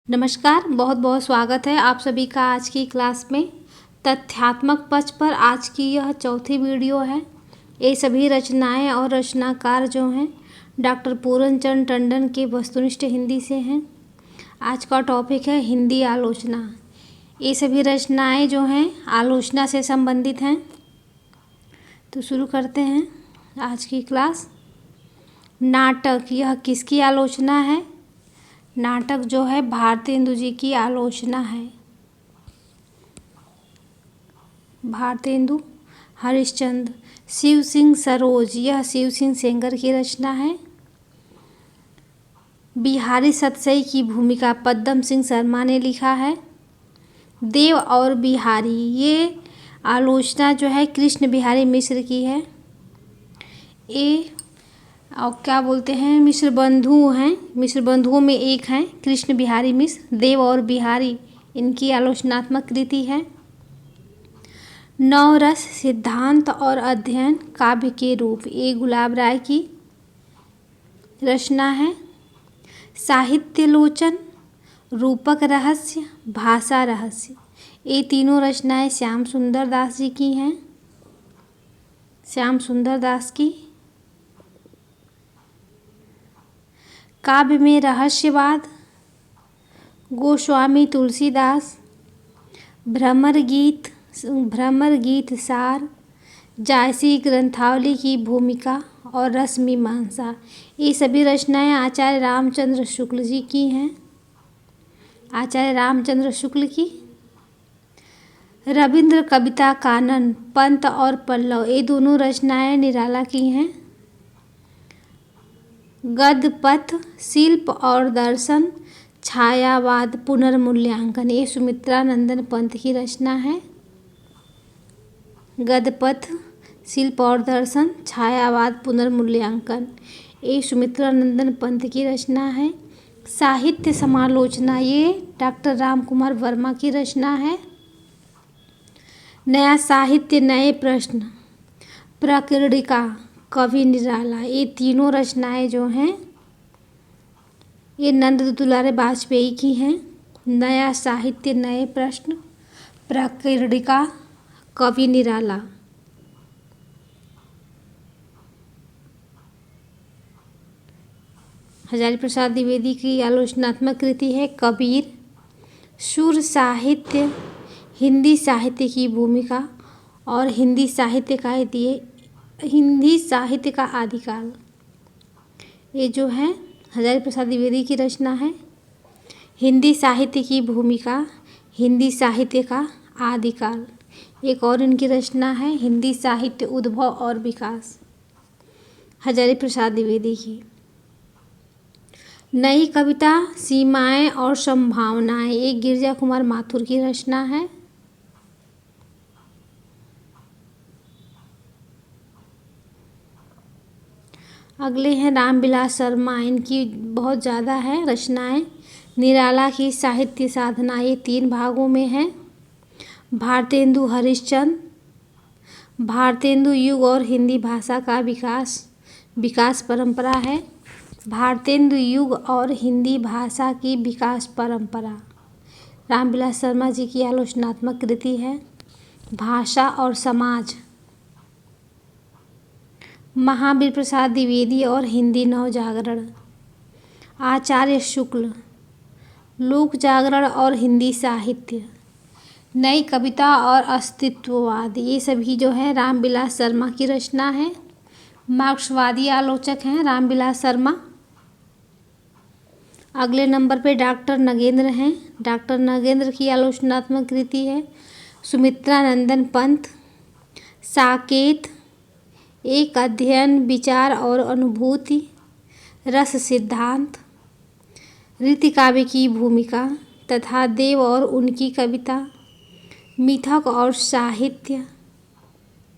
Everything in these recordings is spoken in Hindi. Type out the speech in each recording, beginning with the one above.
नमस्कार, बहुत बहुत स्वागत है आप सभी का आज की क्लास में। तथ्यात्मक पक्ष पर आज की यह चौथी वीडियो है। ये सभी रचनाएं और रचनाकार जो हैं डॉक्टर पूरनचंद टंडन के वस्तुनिष्ठ हिंदी से हैं। आज का टॉपिक है हिंदी आलोचना। ये सभी रचनाएं जो हैं आलोचना से संबंधित हैं। तो शुरू करते हैं आज की क्लास। नाटक, यह किसकी आलोचना है? नाटक जो है भारतेंदु जी की आलोचना है। भारतेंदु हरिश्चंद्र। शिव सिंह सरोज, यह शिव सिंह सेंगर की रचना है। बिहारी सतसई की भूमिका पद्म सिंह शर्मा ने लिखा है। देव और बिहारी, ये आलोचना जो है कृष्ण बिहारी मिश्र की है। ये और क्या बोलते हैं, मिश्र बंधु हैं, मिश्र बंधुओं में एक हैं कृष्ण बिहारी मिश्र। देव और बिहारी इनकी आलोचनात्मक कृति है। नवरस सिद्धांत और अध्ययन काव्य के रूप, ये गुलाब राय की रचना है। साहित्यलोचन, रूपक रहस्य, भाषा रहस्य, ये तीनों रचनाएं श्याम सुंदर दास जी की हैं। श्याम सुंदर दास की। काव्य में रहस्यवाद, गोस्वामी तुलसीदास। भ्रमर गीत सार, जायसी ग्रंथावली की भूमिका और रस मीमांसा, ये सभी रचनाएं आचार्य रामचंद्र शुक्ल जी की हैं। आचार्य रामचंद्र शुक्ल की। रविंद्र कविता कानन, पंत और पल्लव, ये दोनों रचनाएं निराला की हैं। गद्य पथ, शिल्प और दर्शन, छायावाद, पुनर्मूल्यांकन, ये सुमित्रा नंदन पंत की रचना है। गद्य पथ, शिल्प और दर्शन, छायावाद, पुनर्मूल्यांकन, ये सुमित्रा नंदन पंत की रचना है। साहित्य समालोचना, ये डॉक्टर राम कुमार वर्मा की रचना है। नया साहित्य नए प्रश्न, प्रकीर्णिका, कवि निराला, ये तीनों रचनाएं जो हैं ये नंद दुलारे वाजपेयी की हैं। नया साहित्य नए प्रश्न, प्रकीर्णिका, कवि निराला। हजारी प्रसाद द्विवेदी की आलोचनात्मक कृति है कबीर। सुर साहित्य, हिंदी साहित्य की भूमिका और हिंदी साहित्य का आदिकाल, ये जो है हजारी प्रसाद द्विवेदी की रचना है। हिंदी साहित्य की भूमिका, हिंदी साहित्य का आदिकाल। एक और इनकी रचना है हिंदी साहित्य उद्भव और विकास, हजारी प्रसाद द्विवेदी की। नई कविता, सीमाएं और संभावनाएं, एक गिरजा कुमार माथुर की रचना है। अगले हैं रामविलास शर्मा, इनकी बहुत ज़्यादा है रचनाएं। निराला की साहित्य साधना, ये 3 भागों में है। भारतेंदु हरिश्चंद्र, भारतेंदु युग और हिंदी भाषा का विकास परंपरा है। भारतेंदु युग और हिंदी भाषा की विकास परंपरा रामविलास शर्मा जी की आलोचनात्मक कृति है। भाषा और समाज, महावीर प्रसाद द्विवेदी और हिंदी नवजागरण। आचार्य शुक्ल, लोक जागरण और हिंदी साहित्य। नई कविता और अस्तित्ववाद, ये सभी जो है रामविलास शर्मा की रचना है। मार्क्सवादी आलोचक हैं रामविलास शर्मा। अगले नंबर पे डॉक्टर नगेंद्र हैं। डॉक्टर नगेंद्र की आलोचनात्मक कृति है सुमित्रा नंदन पंत। साकेत, एक अध्ययन, विचार और अनुभूति, रस सिद्धांत, रीति काव्य की भूमिका तथा देव और उनकी कविता, मिथक और साहित्य,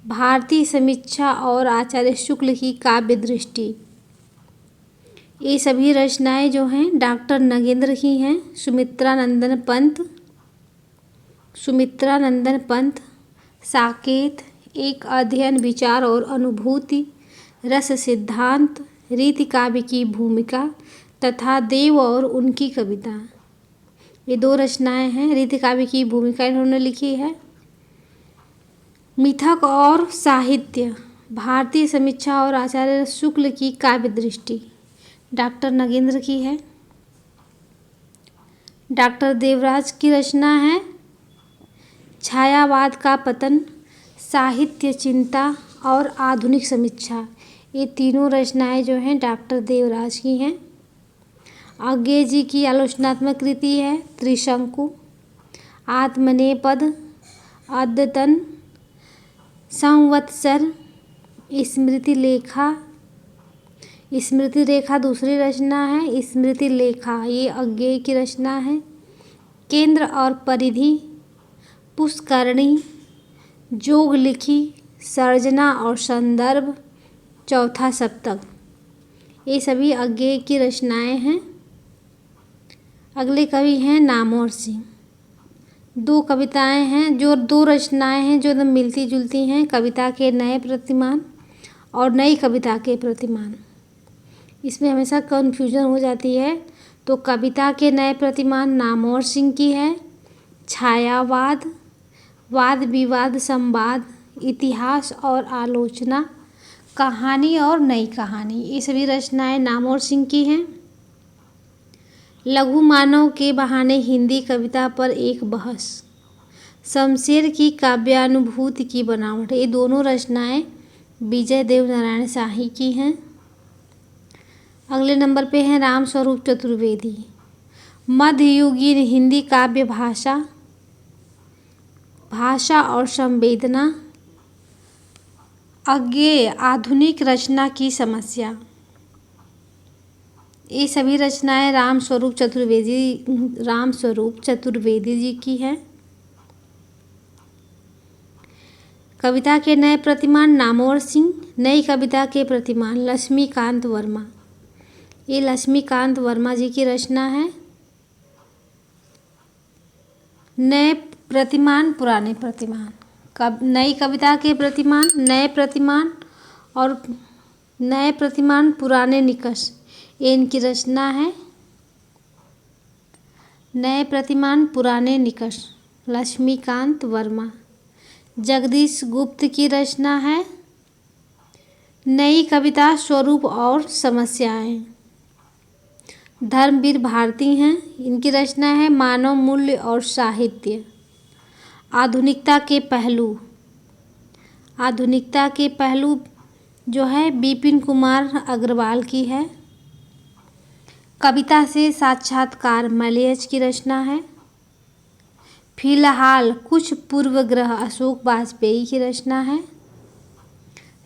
भारतीय समीक्षा और आचार्य शुक्ल की काव्य दृष्टि, ये सभी रचनाएं जो हैं डॉक्टर नगेंद्र की हैं। सुमित्रा नंदन पंत, साकेत, एक अध्ययन, विचार और अनुभूति, रस सिद्धांत, रीति काव्य की भूमिका तथा देव और उनकी कविता, ये 2 रचनाएं हैं। रीति काव्य की भूमिका इन्होंने लिखी है। मिथक और साहित्य, भारतीय समीक्षा और आचार्य शुक्ल की काव्य दृष्टि, डॉक्टर नगेंद्र की है। डॉक्टर देवराज की रचना है छायावाद का पतन, साहित्य चिंता और आधुनिक समीक्षा। ये तीनों रचनाएं जो हैं डॉक्टर देवराज की हैं। अज्ञेय जी की आलोचनात्मक कृति है त्रिशंकु, आत्मनेपद, अद्यतन, संवत्सर, स्मृति लेखा। स्मृति रेखा दूसरी रचना है। स्मृति लेखा ये अज्ञेय की रचना है। केंद्र और परिधि, पुष्करणी, जोग लिखी, सर्जना और संदर्भ, चौथा सप्तक, ये सभी अज्ञेय की रचनाएं हैं। अगले कवि हैं नामवर सिंह। 2 कविताएं हैं, जो 2 रचनाएं हैं जो एकदम मिलती जुलती हैं। कविता के नए प्रतिमान और नई कविता के प्रतिमान, इसमें हमेशा कन्फ्यूजन हो जाती है। तो कविता के नए प्रतिमान नामवर सिंह की है छायावाद, वाद विवाद संवाद, इतिहास और आलोचना, कहानी और नई कहानी, ये सभी रचनाएं नामवर सिंह की हैं। लघु मानव के बहाने हिंदी कविता पर एक बहस, शमशेर की काव्यानुभूति की बनावट, ये दोनों रचनाएं विजय देव नारायण शाही की हैं। अगले नंबर पे हैं राम स्वरूप चतुर्वेदी। मध्ययुगीन हिंदी काव्य भाषा, भाषा और संवेदना, अज्ञेय आधुनिक रचना की समस्या, ये सभी रचनाएं राम स्वरूप चतुर्वेदी जी की हैं। कविता के नए प्रतिमान नामवर सिंह, नई कविता के प्रतिमान लक्ष्मीकांत वर्मा, ये लक्ष्मीकांत वर्मा जी की रचना है। नए प्रतिमान पुराने प्रतिमान, नई कविता के प्रतिमान, नए प्रतिमान और नए प्रतिमान पुराने निकष, ये इनकी रचना है। नए प्रतिमान पुराने निकष, लक्ष्मीकांत वर्मा। जगदीश गुप्त की रचना है नई कविता स्वरूप और समस्याएं। धर्मवीर भारती हैं, इनकी रचना है मानव मूल्य और साहित्य। आधुनिकता के पहलू, आधुनिकता के पहलू जो है विपिन कुमार अग्रवाल की है। कविता से साक्षात्कार मलयज की रचना है। फिलहाल कुछ पूर्वग्रह अशोक वाजपेयी की रचना है।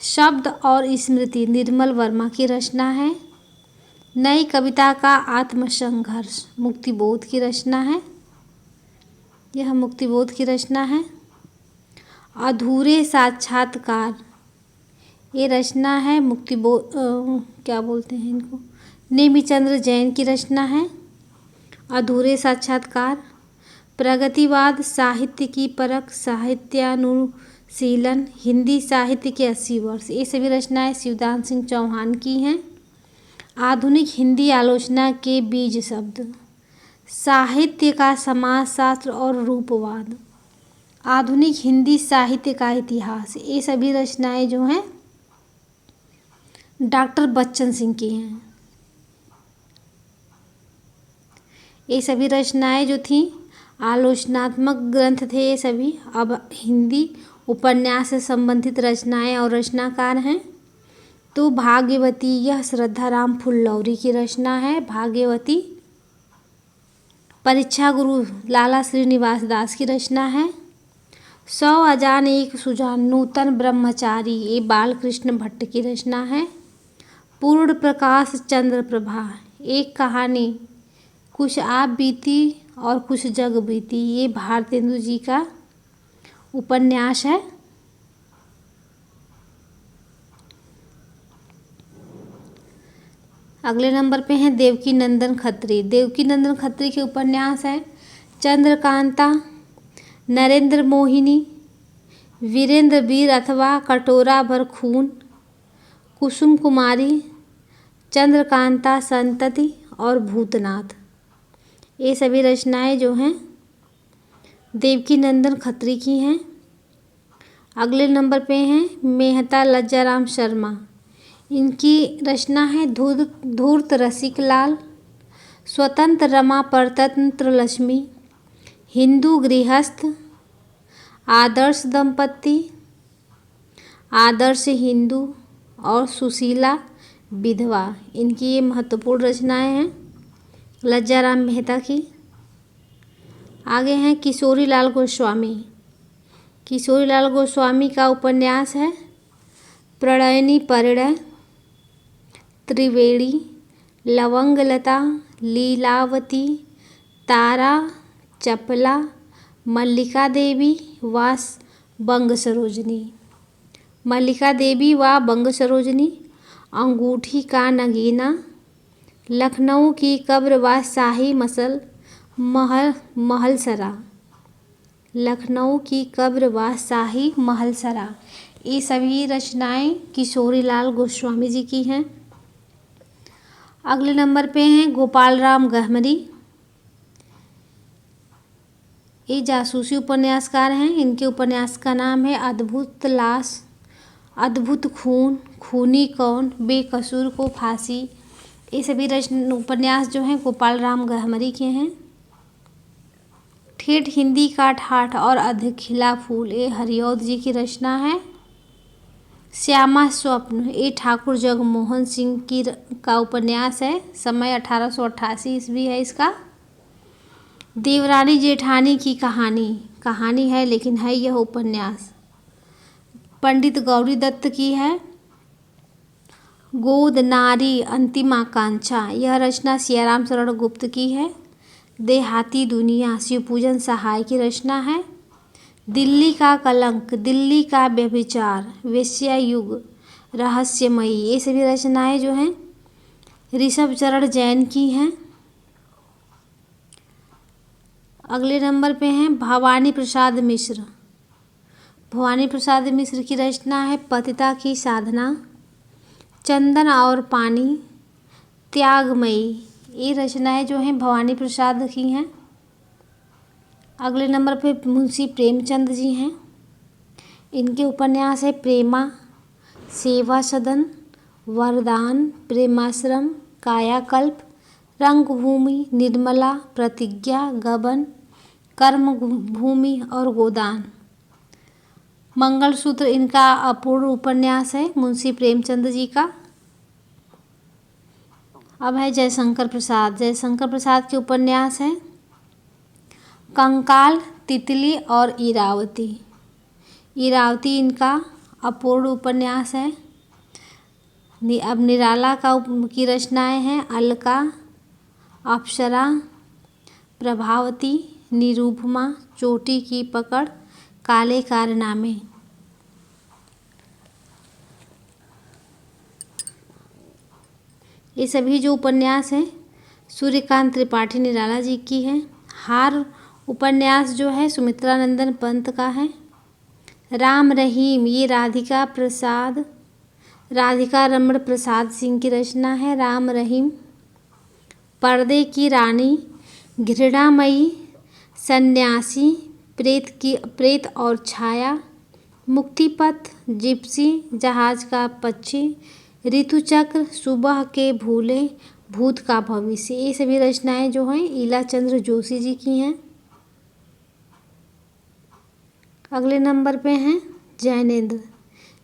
शब्द और स्मृति निर्मल वर्मा की रचना है। नई कविता का आत्मसंघर्ष मुक्तिबोध की रचना है, यह मुक्तिबोध की रचना है। अधूरे साक्षात्कार, ये रचना है मुक्तिबोध क्या बोलते हैं इनको, नेमिचंद्र जैन की रचना है। अधूरे साक्षात्कार। प्रगतिवाद साहित्य की परख, साहित्यानुशीलन, हिंदी साहित्य के 80 वर्ष, ये सभी रचनाएं शिवदान सिंह चौहान की हैं। आधुनिक हिंदी आलोचना के बीज शब्द, साहित्य का समाजशास्त्र और रूपवाद, आधुनिक हिंदी साहित्य का इतिहास, ये सभी रचनाएं जो हैं डॉक्टर बच्चन सिंह की हैं। ये सभी रचनाएं जो थीं आलोचनात्मक ग्रंथ थे ये सभी। अब हिंदी उपन्यास से संबंधित रचनाएं और रचनाकार हैं। तो भाग्यवती, यह श्रद्धाराम फुल्लौरी की रचना है भाग्यवती। परीक्षा गुरु लाला श्रीनिवास दास की रचना है। 100 अजान एक सुजान नूतन ब्रह्मचारी, ये बालकृष्ण भट्ट की रचना है। पूर्ण प्रकाश चंद्र प्रभा, एक कहानी, कुछ आप बीती और कुछ जग बीती, ये भारतेंदु जी का उपन्यास है। अगले नंबर पे हैं देवकी नंदन खत्री। देवकी नंदन खत्री के उपन्यास है चंद्रकांता, नरेंद्र मोहिनी, वीरेंद्र वीर अथवा कटोरा भर खून, कुसुम कुमारी, चंद्रकांता संतति और भूतनाथ, ये सभी रचनाएं जो हैं देवकीनंदन खत्री की हैं। अगले नंबर पे हैं मेहता लज्जाराम शर्मा। इनकी रचना है धूर्त रसिक लाल, स्वतंत्र रमा परतंत्र लक्ष्मी, हिंदू गृहस्थ, आदर्श दंपति, आदर्श हिंदू और सुशीला विधवा। इनकी ये महत्वपूर्ण रचनाएं हैं लज्जाराम मेहता की। आगे हैं किशोरीलाल गोस्वामी। किशोरीलाल गोस्वामी का उपन्यास है प्रणयनी परिणय, त्रिवेणी, लवंगलता, लीलावती, तारा, चपला, मल्लिका देवी व बंग सरोजनी। मल्लिका देवी व बंग सरोजनी, अंगूठी का नगीना, लखनऊ की कब्र व शाही महलसरा, लखनऊ की कब्र व शाही महलसरा। ये सभी रचनाएं किशोरीलाल गोस्वामी जी की हैं। अगले नंबर पे हैं गोपाल राम गहमरी। ये जासूसी उपन्यासकार हैं। इनके उपन्यास का नाम है अद्भुत लाश, अद्भुत खून, खूनी कौन, बेकसूर को फांसी। ये सभी उपन्यास जो हैं गोपाल राम गहमरी के हैं। ठेठ हिंदी का ठाठ और अध खिला फूल, ये हरिऔध जी की रचना है। श्यामा स्वप्न, ये ठाकुर जगमोहन सिंह का उपन्यास है। समय 1888 ईस्वी है इसका। देवरानी जेठानी की कहानी है लेकिन है यह उपन्यास। पंडित गौरी दत्त की है। गोद नारी अंतिम आकांक्षा, यह रचना सियाराम शरण गुप्त की है। देहाती दुनिया, शिवपूजन सहाय की रचना है। दिल्ली का कलंक, दिल्ली का व्यभिचार, वेश्या युग, रहस्यमयी, ये सभी रचनाएं जो हैं ऋषभ चरण जैन की हैं। अगले नंबर पे हैं भवानी प्रसाद मिश्र। भवानी प्रसाद मिश्र की रचना है पतिता की साधना, चंदन और पानी, त्यागमयी। ये रचनाएं जो हैं भवानी प्रसाद की हैं। अगले नंबर पे मुंशी प्रेमचंद जी हैं। इनके उपन्यास है प्रेमा, सेवा सदन, वरदान, प्रेमाश्रम, कायाकल्प, रंगभूमि, निर्मला, प्रतिज्ञा, गबन, कर्म भूमि और गोदान। मंगलसूत्र इनका अपूर्ण उपन्यास है मुंशी प्रेमचंद जी का। अब है जयशंकर प्रसाद। जयशंकर प्रसाद के उपन्यास है कंकाल, तितली और इरावती। इरावती इनका अपूर्ण उपन्यास है। अब निराला की रचनाएं हैं अलका, अप्सरा, प्रभावती, निरूपमा, चोटी की पकड़, काले कारनामे। ये सभी जो उपन्यास हैं सूर्यकांत त्रिपाठी निराला जी की है। हार उपन्यास जो है सुमित्रानंदन पंत का है। राम रहीम, ये राधिका रमण प्रसाद सिंह की रचना है राम रहीम। पर्दे की रानी, घृणामयी, सन्यासी, प्रेत और छाया, मुक्तिपथ, जिप्सी, जहाज का पक्षी, ऋतुचक्र, सुबह के भूले, भूत का भविष्य। ये सभी रचनाएं जो हैं ईला चंद्र जोशी जी की हैं। अगले नंबर पे हैं जैनेन्द्र।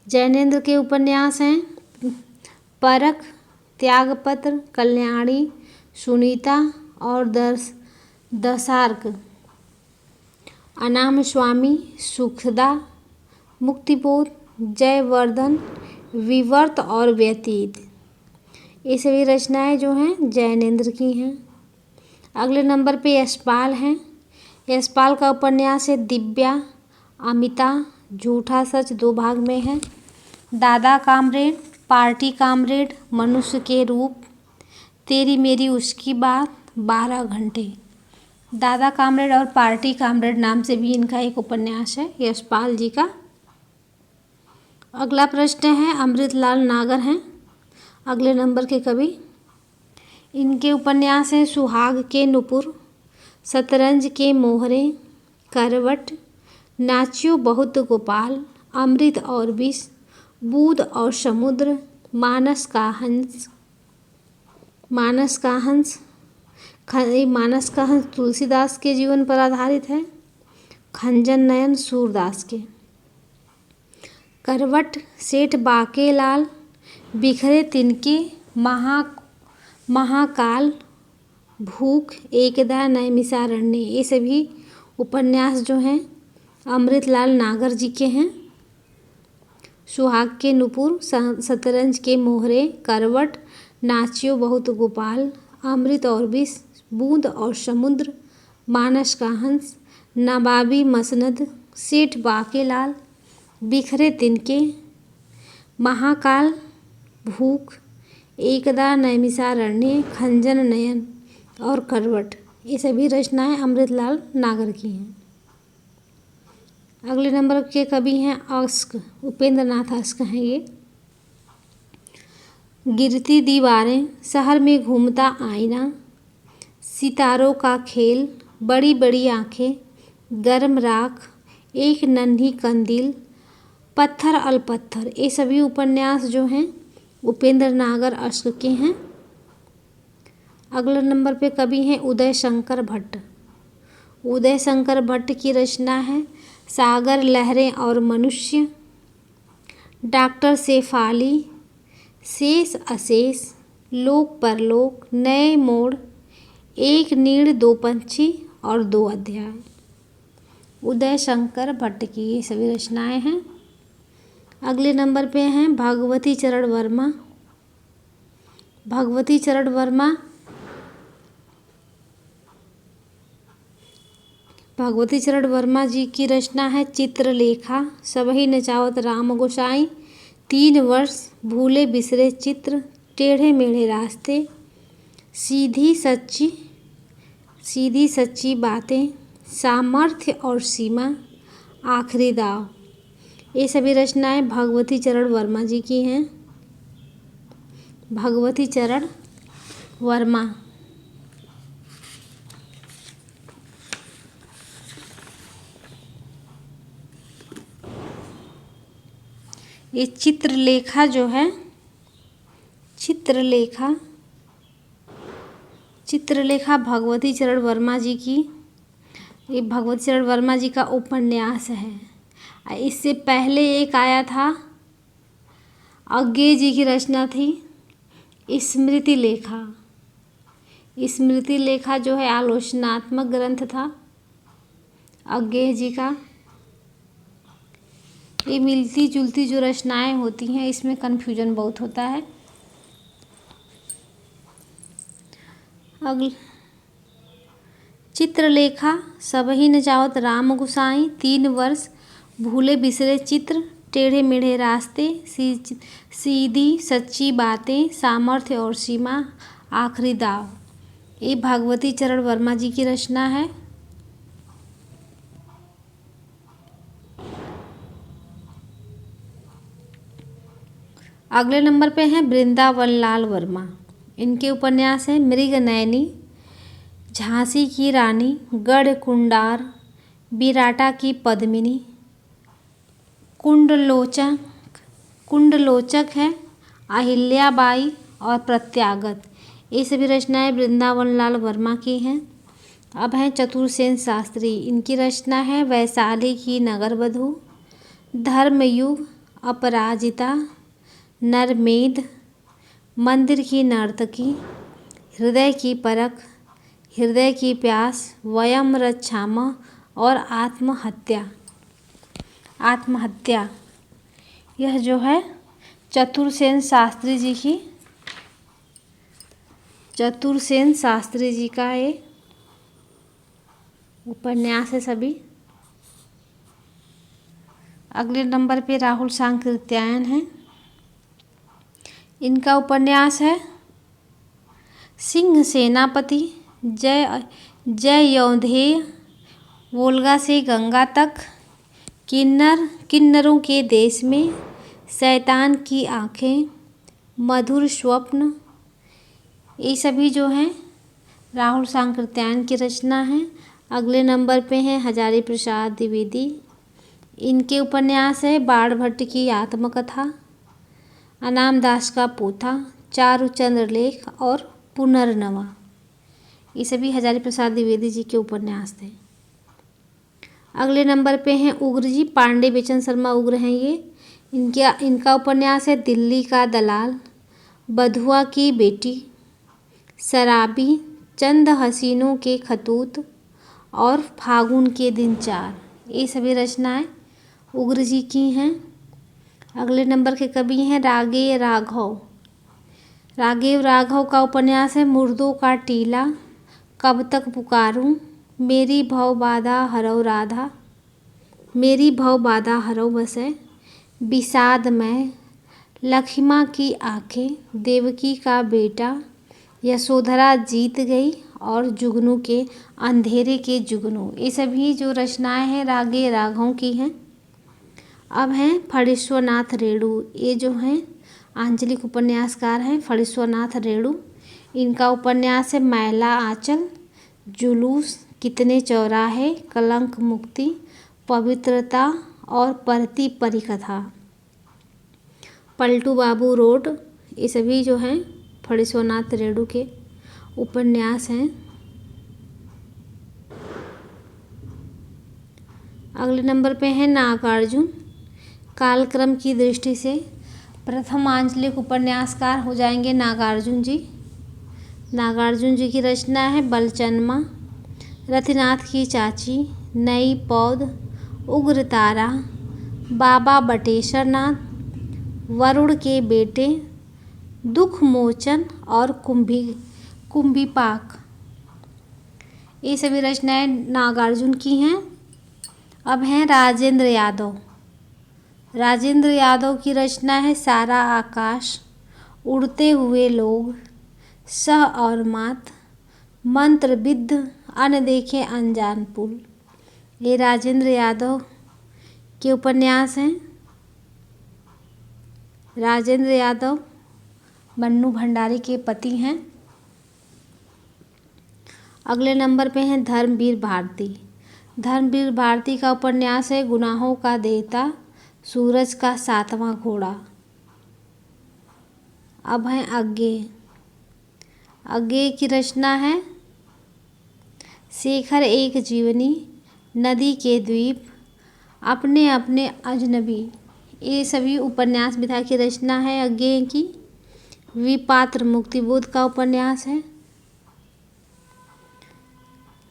जैनेन्द्र के उपन्यास हैं परख, त्यागपत्र, कल्याणी, सुनीता और दशार्क। अनाम स्वामी, सुखदा, मुक्तिबोध, जयवर्धन, विवर्त और व्यतीत। ये सभी रचनाएं जो हैं जैनेन्द्र की हैं। अगले नंबर पे यशपाल हैं। यशपाल का उपन्यास है दिव्या, अमिता, झूठा सच, 2 भाग में है। दादा कामरेड, पार्टी कामरेड, मनुष्य के रूप, तेरी मेरी उसकी बात, 12 घंटे। दादा कामरेड और पार्टी कामरेड नाम से भी इनका एक उपन्यास है यशपाल जी का। अगला प्रश्न है अमृतलाल नागर हैं अगले नंबर के कवि। इनके उपन्यास हैं सुहाग के नुपुर, शतरंज के मोहरे, करवट, नाच्यो बहुत गोपाल, अमृत और विष, बूंद और समुद्र, मानस का हंस। मानस का हंस तुलसीदास के जीवन पर आधारित है। खंजन नयन सूरदास के। करवट सेठ बाकेलाल, बिखरे तिनके, महाकाल, भूख, एकदा नैमिषारण्य। ये सभी उपन्यास जो हैं अमृतलाल नागर जी के हैं। सुहाग के नुपुर, शतरंज के मोहरे, करवट, नाच्यो बहुत गोपाल, अमृत और विष, बूंद और समुद्र, मानस का हंस, नवाबी मसनद, सेठ बाकेलाल, बिखरे तिनके, महाकाल, भूख, एकदा नैमिषारण्य, खंजन नयन और करवट। ये सभी रचनाएं अमृतलाल नागर की हैं। अगले नंबर के कवि हैं अस्क, उपेंद्र नाथ अस्क हैं ये। गिरती दीवारें, शहर में घूमता आईना, सितारों का खेल, बड़ी बड़ी आँखें, गर्म राख, एक नन्ही कंदील, पत्थर अलपत्थर। ये सभी उपन्यास जो हैं उपेंद्र नागर अस्क के हैं। अगले नंबर पे कवि हैं उदय शंकर भट्ट। उदय शंकर भट्ट की रचना है सागर, लहरें और मनुष्य, डॉक्टर शेफाली, शेष अशेष, लोक परलोक, नए मोड़, एक नीड़, दो पंछी और दो अध्याय। उदय शंकर भट्ट की ये सभी रचनाएं हैं। अगले नंबर पे हैं भगवती चरण वर्मा। भगवती चरण वर्मा भगवती चरण वर्मा जी की रचना है चित्रलेखा, सबही नचावत राम गोसाई, 3 वर्ष, भूले बिसरे चित्र, टेढ़े मेढ़े रास्ते, सीधी सच्ची बातें, सामर्थ्य और सीमा, आखिरी दाव। ये सभी रचनाएं भगवती चरण वर्मा जी की हैं। भगवती चरण वर्मा। ये चित्रलेखा जो है, चित्रलेखा भगवती चरण वर्मा जी की, ये भगवती चरण वर्मा जी का उपन्यास है। इससे पहले एक आया था, अज्ञे जी की रचना थी स्मृति लेखा। स्मृति लेखा जो है आलोचनात्मक ग्रंथ था अज्ञे जी का। ये मिलती जुलती जो रचनाएं होती हैं इसमें कन्फ्यूजन बहुत होता है। अगले चित्रलेखा, सबही नचावत राम गोसाई, 3 वर्ष, भूले बिसरे चित्र, टेढ़े मेढ़े रास्ते, सीधी सच्ची बातें, सामर्थ्य और सीमा, आखिरी दाव। ये भगवती चरण वर्मा जी की रचना है। अगले नंबर पे हैं वृंदावन लाल वर्मा। इनके उपन्यास हैं मृगनयनी, झांसी की रानी, गढ़ कुंडार, बिराटा की पद्मिनी, कुंडलोचक है, अहिल्याबाई और प्रत्यागत। ये सभी रचनाएं वृंदावन लाल वर्मा की हैं। अब हैं चतुरसेन शास्त्री। इनकी रचना है वैशाली की नगरवधू, धर्मयुग, अपराजिता, नरमेध, मंदिर की नर्तकी, हृदय की परख, हृदय की प्यास, वयम रक्षाम और आत्महत्या। यह जो है चतुरसेन शास्त्री जी का ये उपन्यास है सभी। अगले नंबर पे राहुल सांकृत्यायन है। इनका उपन्यास है सिंह सेनापति, जय यौधेय, वोल्गा से गंगा तक, किन्नरों के देश में, शैतान की आँखें, मधुर स्वप्न। ये सभी जो हैं राहुल सांकृत्यायन की रचना है। अगले नंबर पे हैं हजारी प्रसाद द्विवेदी। इनके उपन्यास है बाण भट्ट की आत्मकथा, अनाम दास का पोथा, चारुचंद्र लेख और पुनर्नवा। ये सभी हजारी प्रसाद द्विवेदी जी के उपन्यास थे। अगले नंबर पे हैं उग्र जी, पांडे बेचन शर्मा उग्र हैं ये। इनका उपन्यास है दिल्ली का दलाल, बधुआ की बेटी, शराबी, चंद हसीनों के खतूत और फागुन के दिन चार। ये सभी रचनाएं उग्र जी की हैं। अगले नंबर के कवि हैं रागे राघव। राघव राघव का उपन्यास है मुर्दों का टीला, कब तक पुकारूं, मेरी भव बाधा हरौ राधा, मेरी भव बाधा हरौ बस है, विषाद में, लक्ष्मा की आंखें, देवकी का बेटा, यशोधरा जीत गई और जुगनू के अंधेरे के जुगनू। ये सभी जो रचनाएं हैं रागे राघव की हैं। अब हैं फणीश्वरनाथ रेणु। ये जो हैं आंचलिक उपन्यासकार हैं फणीश्वरनाथ रेणु। इनका उपन्यास है मैला आंचल, जुलूस, कितने चौराहे, कलंक मुक्ति, पवित्रता और परती परिकथा, पलटू बाबू रोड। ये सभी जो हैं फणीश्वरनाथ रेणु के उपन्यास हैं। अगले नंबर पे है नागार्जुन। कालक्रम की दृष्टि से प्रथम आंचलिक उपन्यासकार हो जाएंगे नागार्जुन जी। नागार्जुन जी की रचना है बलचनमा, रथिनाथ की चाची, नई पौध, उग्र तारा, बाबा बटेश्वर नाथ, वरुण के बेटे, दुख मोचन और कुंभीपाक। ये सभी रचनाएं नागार्जुन की हैं। अब हैं राजेंद्र यादव। राजेंद्र यादव की रचना है सारा आकाश, उड़ते हुए लोग, सह और मात, मंत्रबिद्ध, अनदेखे अनजान पुल। ये राजेंद्र यादव के उपन्यास हैं। राजेंद्र यादव मन्नू भंडारी के पति हैं। अगले नंबर पे हैं धर्मवीर भारती। धर्मवीर भारती का उपन्यास है गुनाहों का देवता, सूरज का सातवां घोड़ा। अब हैं अज्ञेय। अज्ञेय की रचना है शेखर एक जीवनी, नदी के द्वीप, अपने अपने अजनबी। ये सभी उपन्यास विधा की रचना है अज्ञेय की। विपात्र मुक्तिबोध का उपन्यास है।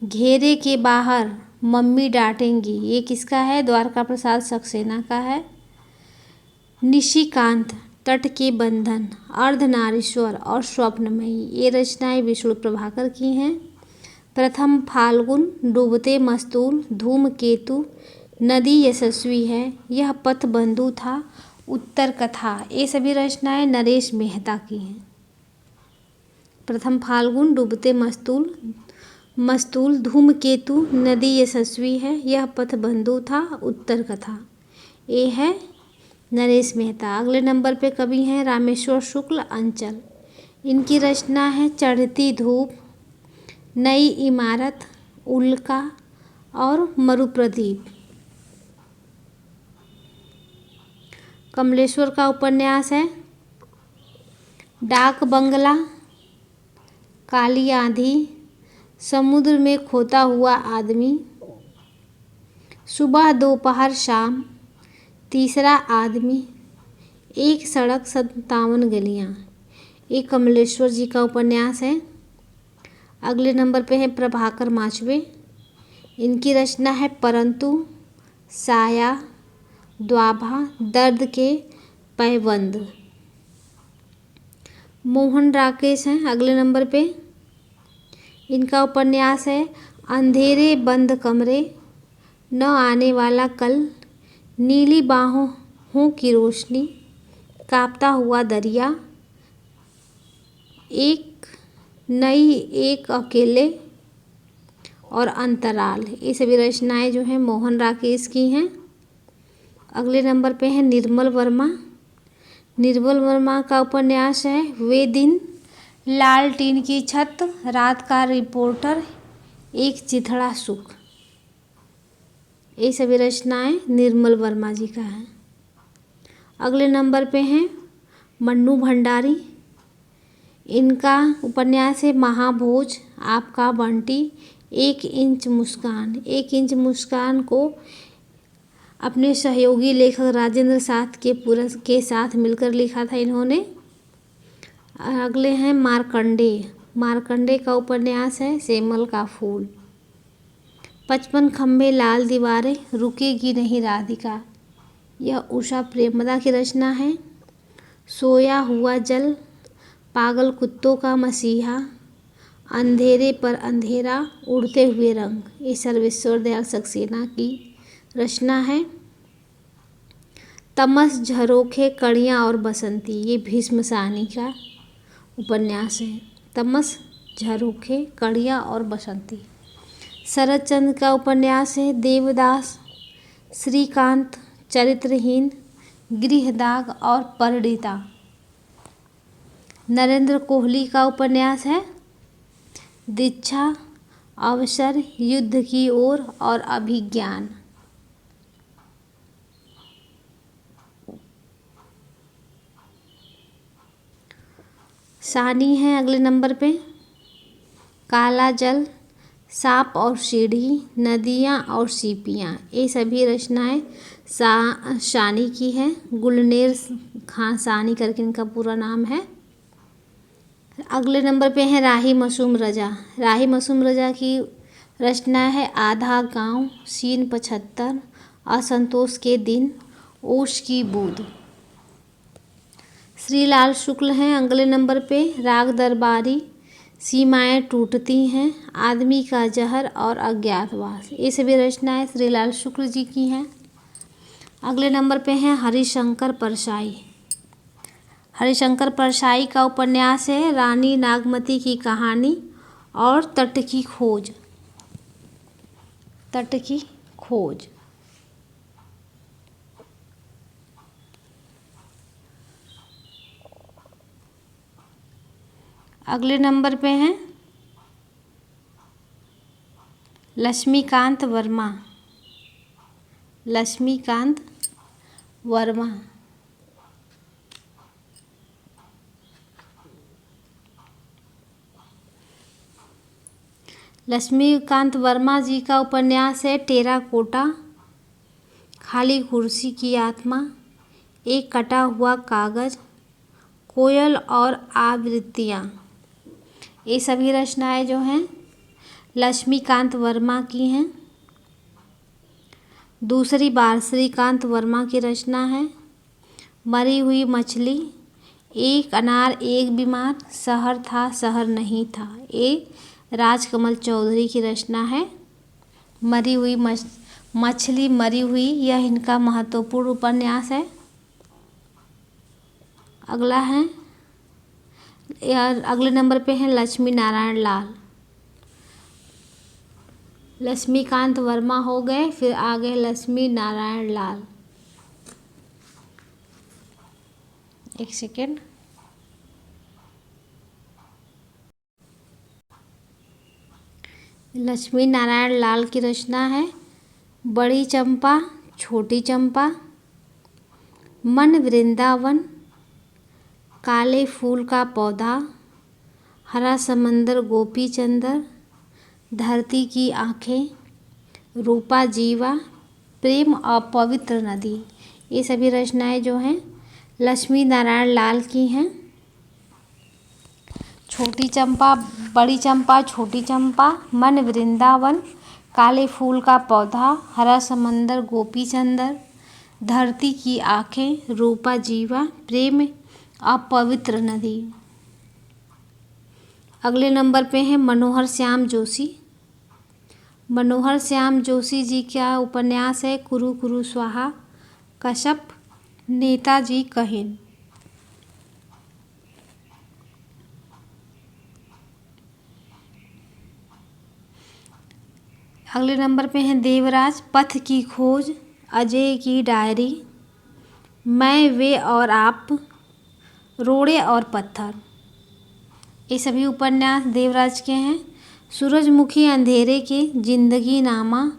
घेरे के बाहर मम्मी डांटेंगी, ये किसका है? द्वारका प्रसाद सक्सेना का है। निशिकांत, तट के बंधन, अर्धनारीश्वर और स्वप्नमयी, ये रचनाएं विष्णु प्रभाकर की हैं। प्रथम फाल्गुन, डूबते मस्तूल, धूमकेतु, नदी यशस्वी है, यह पथ बंधु था, उत्तर कथा, ये सभी रचनाएं नरेश मेहता की हैं। प्रथम फाल्गुन, डूबते मस्तूल, धूमकेतु, नदी यशस्वी है, यह पथ बंधु था, उत्तर कथा, ये है नरेश मेहता। अगले नंबर पे कवि हैं रामेश्वर शुक्ल अंचल। इनकी रचना है चढ़ती धूप, नई इमारत, उल्का और मरुप्रदीप। कमलेश्वर का उपन्यास है डाक बंगला, काली आंधी, समुद्र में खोता हुआ आदमी, सुबह दोपहर शाम, तीसरा आदमी, एक सड़क 57 गलियां। ये कमलेश्वर जी का उपन्यास है। अगले नंबर पे है प्रभाकर माचवे। इनकी रचना है परंतु, साया, द्वाभा, दर्द के पैबंद। मोहन राकेश हैं अगले नंबर पे। इनका उपन्यास है अंधेरे बंद कमरे, न आने वाला कल, नीली बाहों की रोशनी, कांपता हुआ दरिया, एक नई, एक अकेले और अंतराल। ये सभी रचनाएं जो हैं मोहन राकेश की हैं। अगले नंबर पे है निर्मल वर्मा। निर्मल वर्मा का उपन्यास है वे दिन, लालटीन की छत, रात का रिपोर्टर, एक चिथड़ा सुख। ये सभी रचनाएं निर्मल वर्मा जी का है। अगले नंबर पे हैं मन्नू भंडारी। इनका उपन्यास है महाभोज, आपका बंटी, 1 इंच मुस्कान। 1 इंच मुस्कान को अपने सहयोगी लेखक राजेंद्र साथ के साथ मिलकर लिखा था इन्होंने। अगले हैं मार्कंडेय। मार्कंडेय का उपन्यास है सेमल का फूल। 55 खंभे लाल दीवारें, रुकेगी नहीं राधिका, यह उषा प्रेमदा की रचना है। सोया हुआ जल, पागल कुत्तों का मसीहा, अंधेरे पर अंधेरा, उड़ते हुए रंग, ये सर्वेश्वर दयाल सक्सेना की रचना है। तमस, झरोखे, कड़ियाँ और बसंती, ये भीष्म साहनी का उपन्यास है। तमस, झरोखे, कड़ियाँ और बसंती। शरद चंद्र का उपन्यास है देवदास, श्रीकांत, चरित्रहीन, गृहदाग और परिणीता। नरेंद्र कोहली का उपन्यास है दीक्षा, अवसर, युद्ध की ओर और अभिज्ञान। साहनी है अगले नंबर पे काला जल, सांप और सीढ़ी, नदियाँ और सीपियाँ, ये सभी रचनाएं साहनी की है। गुलनेर खां साहनी करके इनका पूरा नाम है। अगले नंबर पे है राही मासूम रजा। राही मासूम रजा की रचना है आधा गांव, सीन 75, असंतोष के दिन, ओश की बूंद। श्रीलाल शुक्ल हैं अगले नंबर पे राग दरबारी, सीमाएं टूटती हैं, आदमी का जहर और अज्ञातवास, ये सभी रचनाएं श्रीलाल शुक्ल जी की हैं। अगले नंबर पे हैं हरिशंकर परसाई। हरिशंकर परसाई का उपन्यास है रानी नागमती की कहानी और तट की खोज। तट की खोज। अगले नंबर पे हैं लक्ष्मीकांत वर्मा। लक्ष्मीकांत वर्मा। लक्ष्मीकांत वर्मा जी का उपन्यास है टेराकोटा, खाली कुर्सी की आत्मा, एक कटा हुआ कागज, कोयल और आवृत्तियाँ, ये सभी रचनाएं जो हैं लक्ष्मीकांत वर्मा की हैं। दूसरी बार श्रीकांत वर्मा की रचना है मरी हुई मछली, एक अनार एक बीमार, शहर था शहर नहीं था, ये राजकमल चौधरी की रचना है। मरी हुई मछली मरी हुई, यह इनका महत्वपूर्ण उपन्यास है। अगला है अगले नंबर पे है लक्ष्मी नारायण लाल। लक्ष्मीकांत वर्मा हो गए, फिर आगे लक्ष्मी नारायण लाल। एक सेकेंड। लक्ष्मी नारायण लाल की रचना है बड़ी चंपा, छोटी चंपा, मन वृंदावन, काले फूल का पौधा, हरा समंदर गोपी चंदर, धरती की आँखें, रूपा जीवा, प्रेम और पवित्र नदी, ये सभी रचनाएं जो हैं लक्ष्मी नारायण लाल की हैं। छोटी चंपा, बड़ी चंपा, छोटी चंपा, मन वृंदावन, काले फूल का पौधा, हरा समंदर गोपी चंदर, धरती की आँखें, रूपा जीवा, प्रेम और पवित्र नदी। अगले नंबर पे हैं मनोहर श्याम जोशी। मनोहर श्याम जोशी जी का उपन्यास है कुरु कुरु स्वाहा, कश्यप, नेताजी कहिन। अगले नंबर पे हैं देवराज, पथ की खोज, अजय की डायरी, मैं वे और आप, रोड़े और पत्थर, ये सभी उपन्यास देवराज के हैं। सूरजमुखी अंधेरे के, जिंदगी नामा,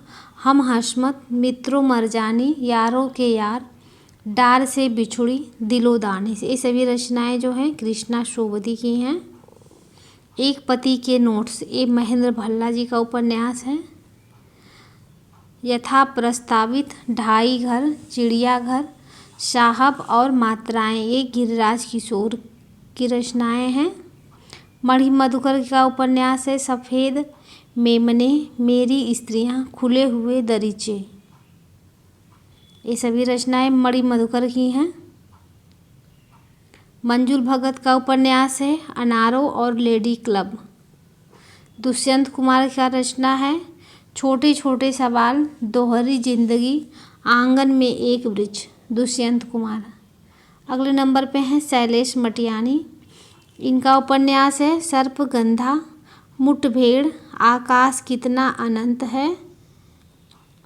हम हशमत, मित्रों मरजानी, यारों के यार, डार से बिछुड़ी, दिलो दानी से। ये सभी रचनाएं जो हैं कृष्णा श्रोवदी की हैं। एक पति के नोट्स, ये महेंद्र भल्ला जी का उपन्यास है। यथा प्रस्तावित, ढाई घर, चिड़ियाघर, साहब और मात्राएं, ये गिरिराज किशोर की रचनाएं हैं। मणि मधुकर का उपन्यास है सफ़ेद मेमने, मेरी स्त्रियां, खुले हुए दरीचे। ये सभी रचनाएं मणि मधुकर की हैं। मंजुल भगत का उपन्यास है अनारो और लेडी क्लब। दुष्यंत कुमार का रचना है छोटे छोटे सवाल, दोहरी जिंदगी, आंगन में एक वृक्ष। दुष्यंत कुमार। अगले नंबर पे हैं शैलेश मटियानी। इनका उपन्यास है सर्पगंधा, मुठभेड़, आकाश कितना अनंत है,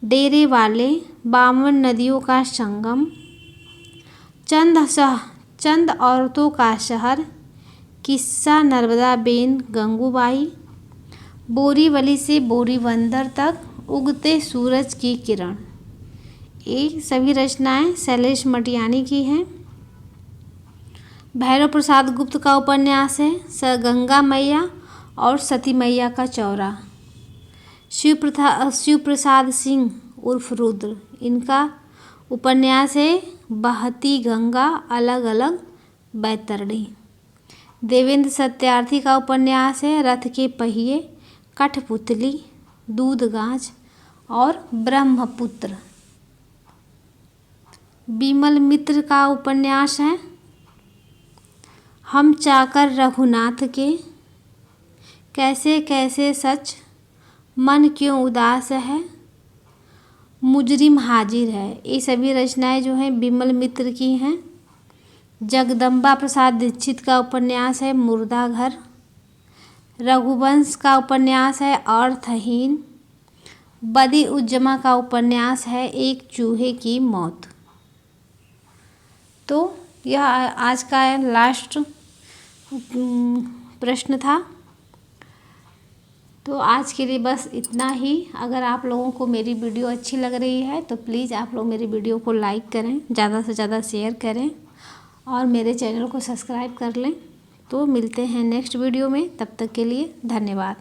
डेरे वाले, 52 नदियों का संगम, चंद औरतों का शहर, किस्सा नर्मदा बेन गंगूबाई, बोरीवली से बोरीबंदर तक, उगते सूरज की किरण। ये सभी रचनाएं शैलेश मटियानी की हैं। भैरव प्रसाद गुप्त का उपन्यास है गंगा मैया और सती मैया का चौरा। शिव प्रसाद सिंह उर्फ रुद्र, इनका उपन्यास है बहती गंगा, अलग अलग बैतरणी। देवेंद्र सत्यार्थी का उपन्यास है रथ के पहिए, कठपुतली, दूधगाछ और ब्रह्मपुत्र। बिमल मित्र का उपन्यास है हम चाकर रघुनाथ के, कैसे कैसे सच, मन क्यों उदास है, मुजरिम हाजिर है। ये सभी रचनाएं जो हैं बिमल मित्र की हैं। जगदम्बा प्रसाद दीक्षित का उपन्यास है मुर्दा घर। रघुवंश का उपन्यास है अर्थहीन। बदी उज्जमा का उपन्यास है एक चूहे की मौत। तो यह आज का लास्ट प्रश्न था। तो आज के लिए बस इतना ही। अगर आप लोगों को मेरी वीडियो अच्छी लग रही है तो प्लीज़ आप लोग मेरी वीडियो को लाइक करें, ज़्यादा से ज़्यादा शेयर करें और मेरे चैनल को सब्सक्राइब कर लें। तो मिलते हैं नेक्स्ट वीडियो में, तब तक के लिए धन्यवाद।